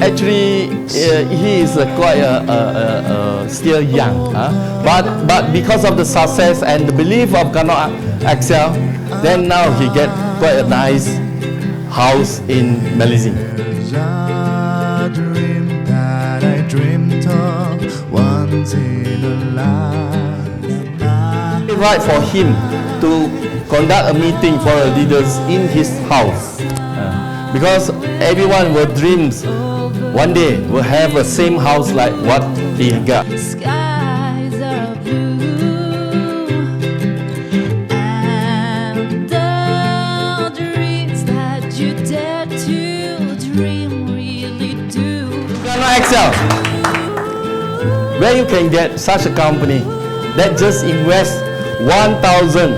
actually he is quite still young, but because of the success and the belief of Gano Excel, then now he get quite a nice house in Malaysia. A dream that I dreamt of once in a life. It's right for him to conduct a meeting for the leaders in his house, because everyone will dreams one day will have the same house like what he got. Skies are blue, and the dreams that you dare to dream really do. Gano Excel, where you can get such a company that just invest 1,000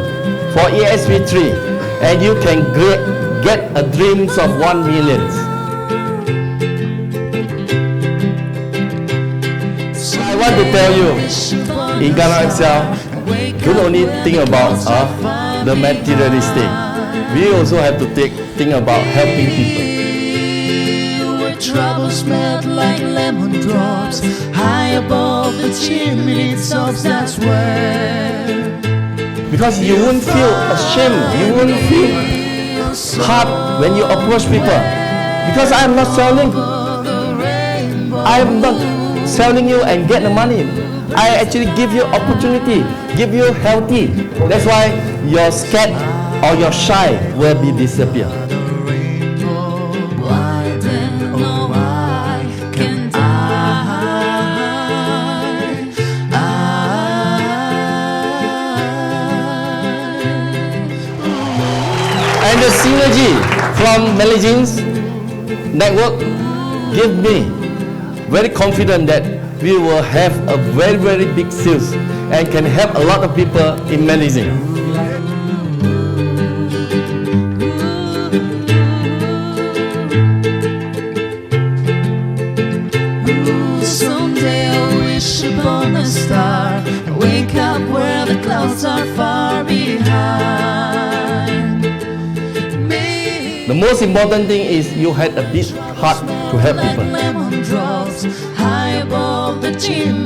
for ESP3, and you can get a dreams of 1 million. I want to tell you, in Gano Excel, don't only think about the materialistic. We also have to think about helping people. Where troubles melt like lemon drops high above the chimney tops. That's where. Because you won't feel ashamed, you won't feel hard when you approach people. Because I am not selling you and get the money. I actually give you opportunity, give you healthy. That's why your scared or your shy will be disappear. And the synergy from Malaysians network give me very confident that we will have a very, very big sales and can help a lot of people in Malaysia. Someday I wish upon a star and wake up where the clouds are far behind. The most important thing is you had a big heart to help people. Lemon drops high above the chimney.